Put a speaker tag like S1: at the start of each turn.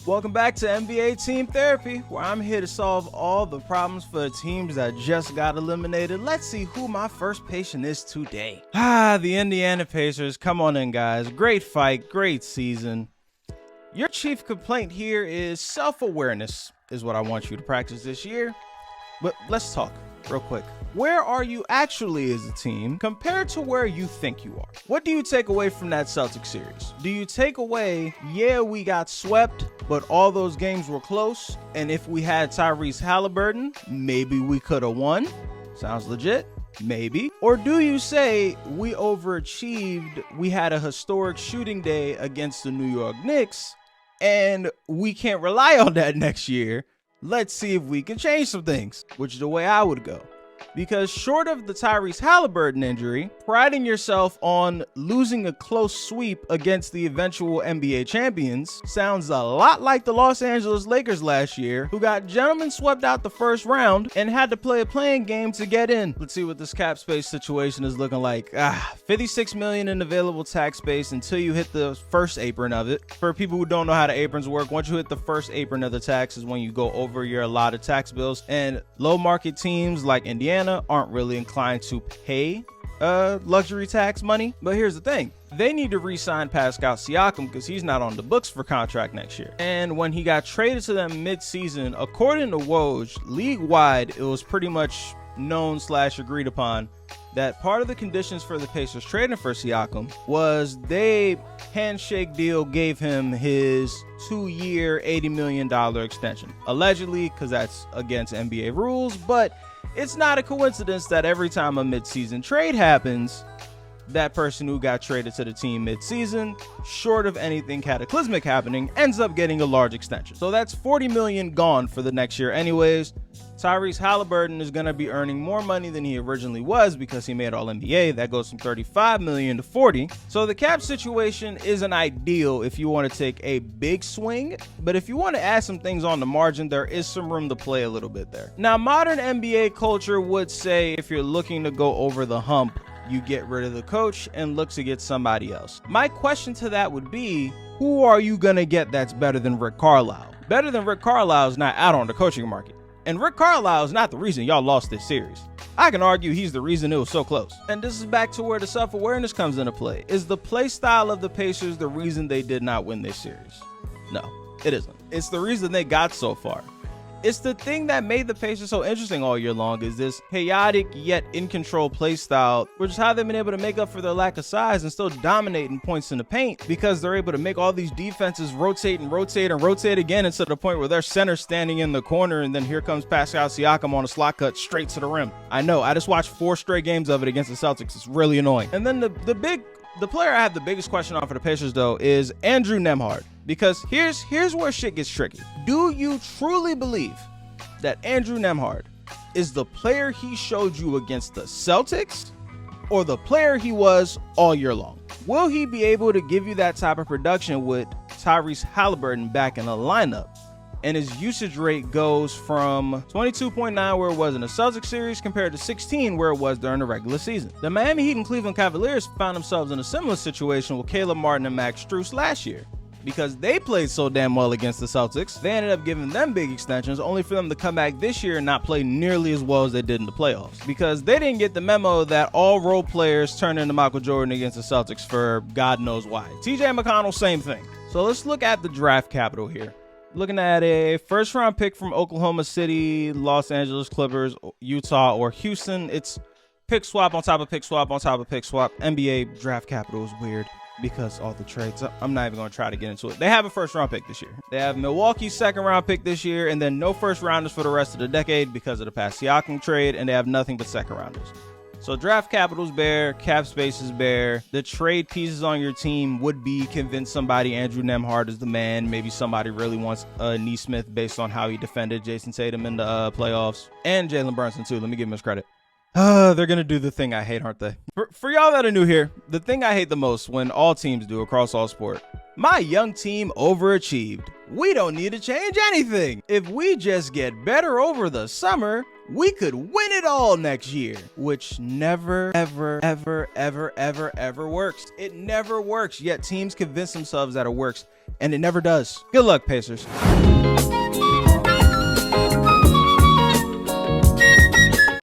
S1: Welcome back to NBA Team Therapy, where I'm here to solve all the problems for the teams that just got eliminated. Let's see who my first patient is today. The Indiana Pacers. Come on in, guys. Great fight, great season. Your chief complaint here is self-awareness is what I want you to practice this year. But let's talk real quick. Where are you actually as a team compared to where you think you are? What do you take away from that Celtics series? Do you take away, yeah, we got swept, but all those games were close, and if we had Tyrese Halliburton, maybe we could have won? Sounds legit. Maybe. Or do you say we overachieved, we had a historic shooting day against the New York Knicks, and we can't rely on that next year? Let's see if we can change some things, which is the way I would go. Because short of the Tyrese Halliburton injury, priding yourself on losing a close sweep against the eventual NBA champions sounds a lot like the Los Angeles Lakers last year, who got gentlemen swept out the first round and had to play a playing game to get in. Let's see what this cap space situation is looking like. $56 million in available tax space until you hit the first apron of it. For people who don't know how the aprons work, once you hit the first apron of the tax is when you go over your allotted tax bills, and low market teams like Indiana aren't really inclined to pay luxury tax money. But here's the thing, they need to re-sign Pascal Siakam because he's not on the books for contract next year. And when he got traded to them mid-season, according to Woj, league-wide, it was pretty much known / agreed upon that part of the conditions for the Pacers trading for Siakam was they handshake deal gave him his 2-year $80 million extension. Allegedly, because that's against NBA rules, but it's not a coincidence that every time a mid-season trade happens, that person who got traded to the team mid-season, short of anything cataclysmic happening, ends up getting a large extension. So that's $40 million gone for the next year anyways. Tyrese Halliburton is going to be earning more money than he originally was because he made All-NBA. That goes from $35 million to $40. So the cap situation isn't ideal if you want to take a big swing, but if you want to add some things on the margin, there is some room to play a little bit there. Now, modern NBA culture would say if you're looking to go over the hump, you get rid of the coach and look to get somebody else. My question to that would be, who are you going to get that's better than Rick Carlisle? Better than Rick Carlisle is not out on the coaching market. And Rick Carlisle is not the reason y'all lost this series. I can argue he's the reason it was so close. And this is back to where the self-awareness comes into play. Is the play style of the Pacers the reason they did not win this series? No, it isn't. It's the reason they got so far. It's the thing that made the Pacers so interesting all year long is this chaotic yet in control play style, which is how they've been able to make up for their lack of size and still dominate in points in the paint because they're able to make all these defenses rotate and rotate and rotate again until the point where their center standing in the corner and then here comes Pascal Siakam on a slot cut straight to the rim. I know, I just watched 4 straight games of it against the Celtics. It's really annoying. And then the player I have the biggest question on for the Pacers though is Andrew Nembhard. Because here's where shit gets tricky. Do you truly believe that Andrew Nembhard is the player he showed you against the Celtics or the player he was all year long? Will he be able to give you that type of production with Tyrese Halliburton back in the lineup? And his usage rate goes from 22.9 where it was in the Celtics series compared to 16 where it was during the regular season. The Miami Heat and Cleveland Cavaliers found themselves in a similar situation with Caleb Martin and Max Strus last year. Because they played so damn well against the Celtics, they ended up giving them big extensions only for them to come back this year and not play nearly as well as they did in the playoffs. Because they didn't get the memo that all role players turn into Michael Jordan against the Celtics for God knows why. TJ McConnell, same thing. So let's look at the draft capital here. Looking at a first round pick from Oklahoma City, Los Angeles Clippers, Utah, or Houston. It's pick swap on top of pick swap on top of pick swap. NBA draft capital is weird because all the trades. I'm not even going to try to get into it. They have a first round pick this year. They have Milwaukee's second round pick this year, and then no first rounders for the rest of the decade because of the past Siakam trade, and they have nothing but second rounders. So draft capital's bare, cap space is bare. The trade pieces on your team would be convince somebody Andrew Nembhard is the man. Maybe somebody really wants Nesmith based on how he defended Jason Tatum in the playoffs. And Jalen Brunson too. Let me give him his credit. They're going to do the thing I hate, aren't they? For y'all that are new here, the thing I hate the most when all teams do across all sport, my young team overachieved. We don't need to change anything. If we just get better over the summer, we could win it all next year, which never, ever works. It never works, yet teams convince themselves that it works, and it never does. Good luck, Pacers.